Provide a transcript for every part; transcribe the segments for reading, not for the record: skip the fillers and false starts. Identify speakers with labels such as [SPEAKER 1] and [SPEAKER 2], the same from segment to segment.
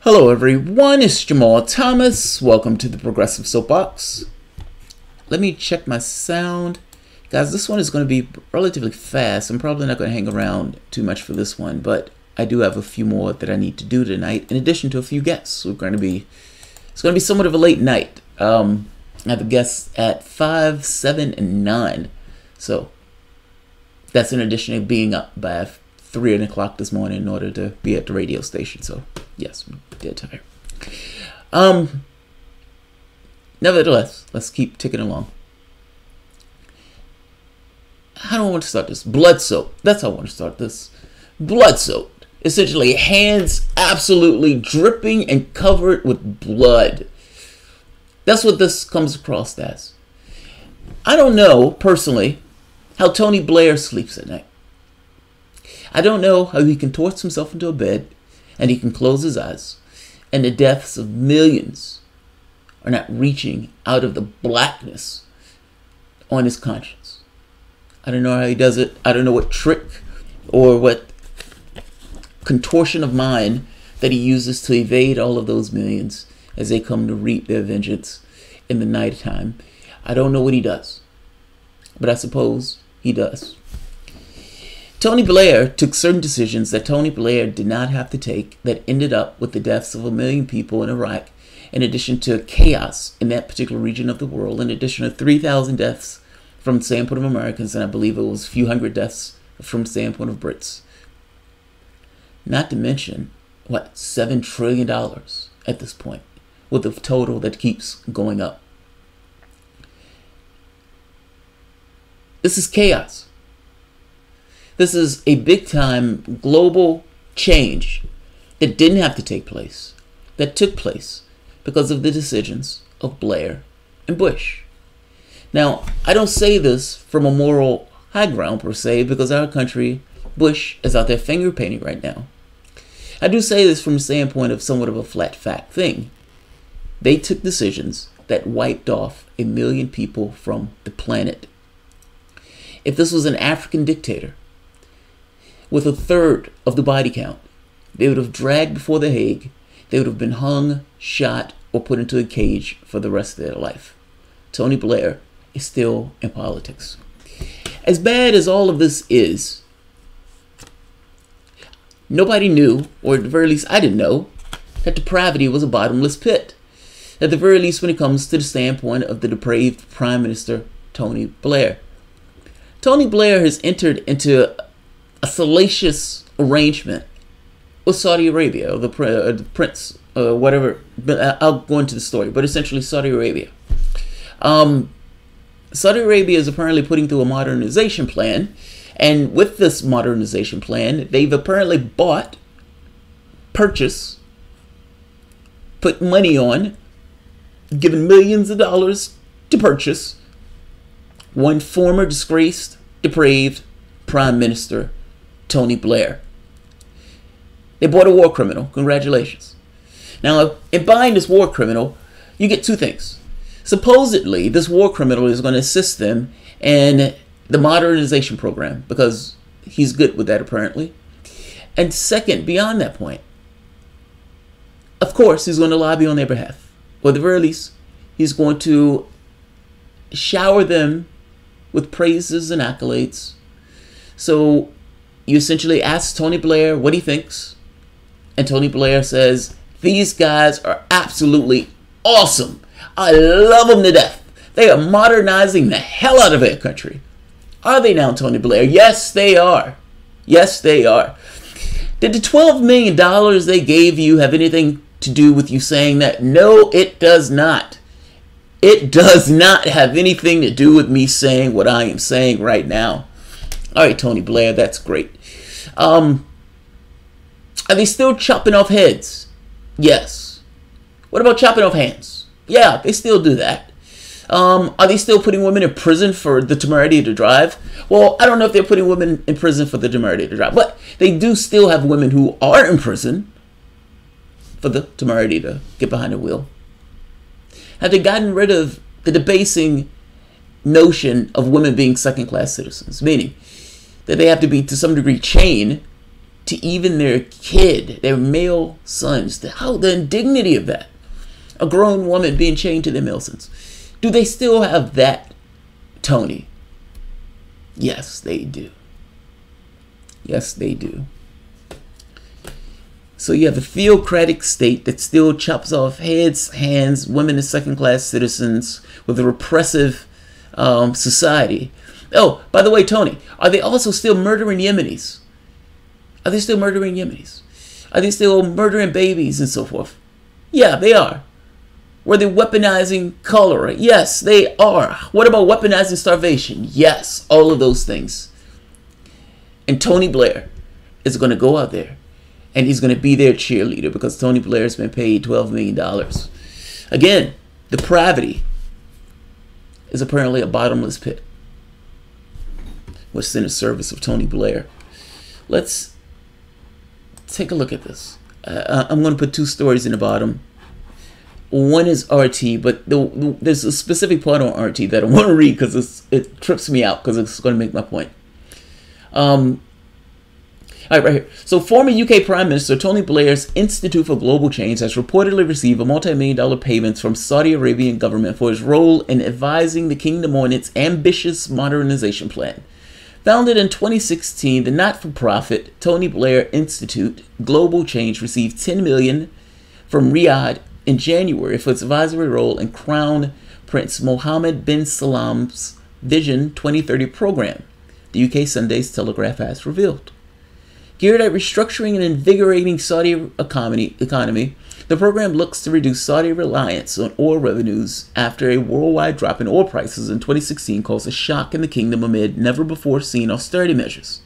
[SPEAKER 1] Hello everyone, it's Jamal Thomas. Welcome to the Progressive Soapbox. Let me check my sound. Guys, this one is going to be relatively fast. I'm probably not going to hang around too much for this one, but I do have a few more that I need to do tonight, in addition to a few guests. It's going to be somewhat of a late night. I have a guest at 5, 7, and 9. So that's in addition to being up by 3 o'clock this morning in order to be at the radio station. So yes, I'm dead tired. Nevertheless, let's keep ticking along. How do I want to start this? Blood soaked. That's how I want to start this. Blood soaked. Essentially, hands absolutely dripping and covered with blood. That's what this comes across as. I don't know, personally, how Tony Blair sleeps at night. I don't know how he contorts himself into a bed and he can close his eyes and the deaths of millions are not reaching out of the blackness on his conscience. I don't know how he does it. I don't know what trick or what contortion of mind that he uses to evade all of those millions as they come to reap their vengeance in the nighttime. I don't know what he does, but I suppose he does. Tony Blair took certain decisions that Tony Blair did not have to take that ended up with the deaths of 1 million people in Iraq, in addition to chaos in that particular region of the world, in addition to 3,000 deaths from the standpoint of Americans, and I believe it was a few hundred deaths from the standpoint of Brits. Not to mention, $7 trillion at this point, with a total that keeps going up. This is chaos. This is a big-time global change that didn't have to take place, that took place because of the decisions of Blair and Bush. Now, I don't say this from a moral high ground per se, because our country, Bush, is out there finger painting right now. I do say this from the standpoint of somewhat of a flat fact thing. They took decisions that wiped off 1 million people from the planet. If this was an African dictator, with 1/3 of the body count, they would have dragged before the Hague. They would have been hung, shot, or put into a cage for the rest of their life. Tony Blair is still in politics. As bad as all of this is, nobody knew, or at the very least I didn't know, that depravity was a bottomless pit. At the very least when it comes to the standpoint of the depraved Prime Minister, Tony Blair. Tony Blair has entered into a salacious arrangement with Saudi Arabia, or the prince, whatever. But I'll go into the story. But essentially, Saudi Arabia. Saudi Arabia is apparently putting through a modernization plan, and with this modernization plan, they've apparently bought, purchased, put money on, given millions of dollars to purchase one former disgraced, depraved Prime Minister, Tony Blair. They bought a war criminal. Congratulations. Now, in buying this war criminal, you get two things. Supposedly, this war criminal is going to assist them in the modernization program, because he's good with that apparently. And second, beyond that point, of course, he's going to lobby on their behalf. Or at the very least, he's going to shower them with praises and accolades. So you essentially ask Tony Blair what he thinks, and Tony Blair says, these guys are absolutely awesome. I love them to death. They are modernizing the hell out of their country. Are they now, Tony Blair? Yes, they are. Yes, they are. Did the $12 million they gave you have anything to do with you saying that? No, it does not. It does not have anything to do with me saying what I am saying right now. All right, Tony Blair, that's great. Are they still chopping off heads? Yes. What about chopping off hands? Yeah, they still do that. Are they still putting women in prison for the temerity to drive? Well, I don't know if they're putting women in prison for the temerity to drive, but they do still have women who are in prison for the temerity to get behind the wheel. Have they gotten rid of the debasing notion of women being second-class citizens, meaning that they have to be, to some degree, chained to even their kid, their male sons. The indignity of that. A grown woman being chained to their male sons. Do they still have that, Tony? Yes, they do. Yes, they do. So you have a theocratic state that still chops off heads, hands, women as second-class citizens with a repressive society. Oh, by the way, Tony, are they also still murdering Yemenis? Are they still murdering Yemenis? Are they still murdering babies and so forth? Yeah, they are. Were they weaponizing cholera? Yes, they are. What about weaponizing starvation? Yes, all of those things. And Tony Blair is going to go out there and he's going to be their cheerleader because Tony Blair has been paid $12 million. Again, depravity is apparently a bottomless pit. What's in the service of Tony Blair? Let's take a look at this. I'm going to put two stories in the bottom. One is RT, but there's a specific part on RT that I want to read because it trips me out because it's going to make my point. All right, right here. So former UK Prime Minister Tony Blair's Institute for Global Change has reportedly received a multi-million-dollar payments from Saudi Arabian government for his role in advising the kingdom on its ambitious modernization plan. Founded in 2016, the not-for-profit Tony Blair Institute Global Change received $10 million from Riyadh in January for its advisory role in Crown Prince Mohammed bin Salam's Vision 2030 program, the UK Sunday's Telegraph has revealed. Geared at restructuring and invigorating Saudi economy, the program looks to reduce Saudi reliance on oil revenues after a worldwide drop in oil prices in 2016 caused a shock in the kingdom amid never-before-seen austerity measures.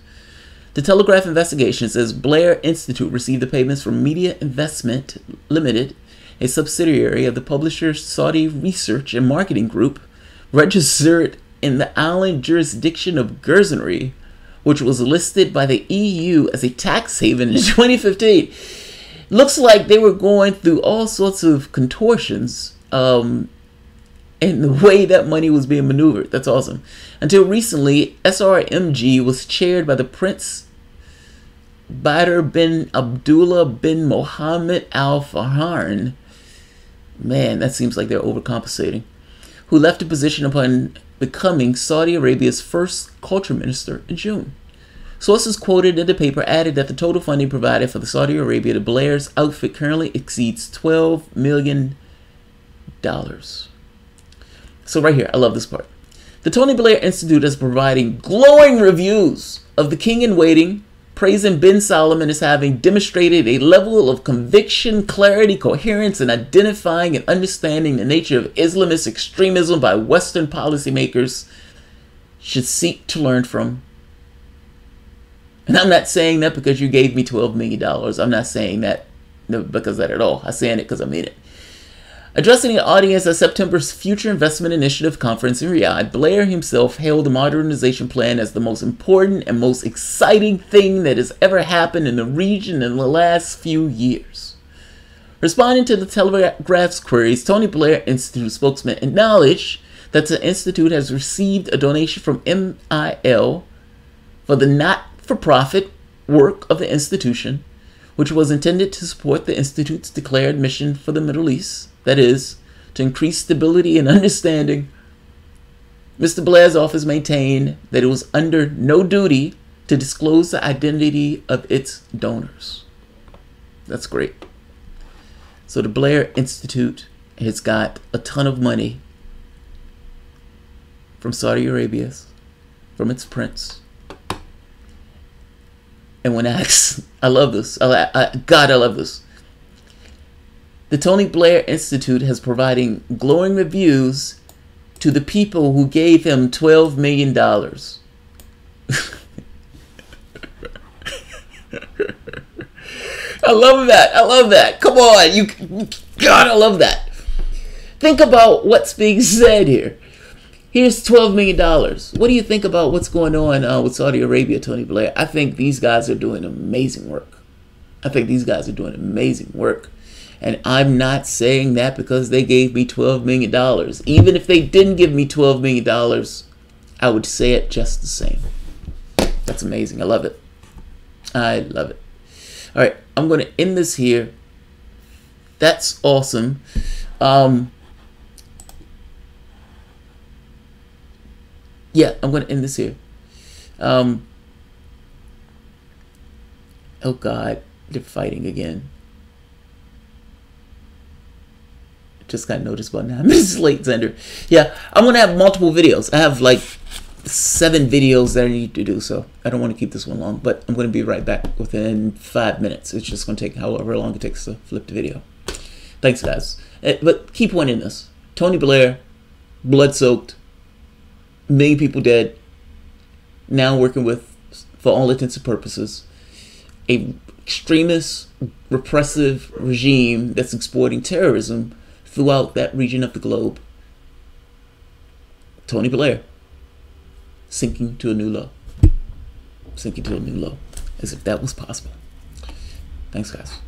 [SPEAKER 1] The Telegraph investigation says Blair Institute received the payments from Media Investment Limited, a subsidiary of the publisher's Saudi Research and Marketing Group, registered in the island jurisdiction of Guernsey, which was listed by the EU as a tax haven in 2015. Looks like they were going through all sorts of contortions in the way that money was being maneuvered. That's awesome. Until recently, SRMG was chaired by the Prince Badr bin Abdullah bin Mohammed Al Fahran. Man, that seems like they're overcompensating. Who left the position upon becoming Saudi Arabia's first culture minister in June. Sources quoted in the paper added that the total funding provided for the Saudi Arabia to Blair's outfit currently exceeds $12 million. So right here, I love this part. The Tony Blair Institute is providing glowing reviews of the King in Waiting, praising bin Salman as having demonstrated a level of conviction, clarity, coherence, and identifying and understanding the nature of Islamist extremism by Western policymakers should seek to learn from. And I'm not saying that because you gave me $12 million. I'm not saying that because of that at all. I'm saying it because I mean it. Addressing the audience at September's Future Investment Initiative conference in Riyadh, Blair himself hailed the modernization plan as the most important and most exciting thing that has ever happened in the region in the last few years. Responding to the Telegraph's queries, Tony Blair Institute spokesman acknowledged that the Institute has received a donation from MIL for the not-for-profit work of the institution, which was intended to support the Institute's declared mission for the Middle East, that is, to increase stability and understanding. Mr. Blair's office maintained that it was under no duty to disclose the identity of its donors. That's great. So the Blair Institute has got a ton of money from Saudi Arabia, from its prince. And when asked, I love this. God, I love this. The Tony Blair Institute has providing glowing reviews to the people who gave him $12 million. I love that. I love that. Come on. God, I love that. Think about what's being said here. Here's $12 million. What do you think about what's going on with Saudi Arabia, Tony Blair? I think these guys are doing amazing work. And I'm not saying that because they gave me $12 million. Even if they didn't give me $12 million, I would say it just the same. That's amazing. I love it. I love it. All right, I'm going to end this here. That's awesome. Yeah, I'm going to end this here. Oh God, they're fighting again. Just got noticed about 9 minutes late, Xander. Yeah, I'm going to have multiple videos. I have like 7 videos that I need to do, so I don't want to keep this one long, but I'm going to be right back within 5 minutes. It's just going to take however long it takes to flip the video. Thanks, guys. But key point in this: Tony Blair, blood-soaked, million people dead, now working with, for all intents and purposes, a extremist, repressive regime that's exploiting terrorism throughout that region of the globe. Tony Blair, sinking to a new low. Sinking to a new low. As if that was possible. Thanks, guys.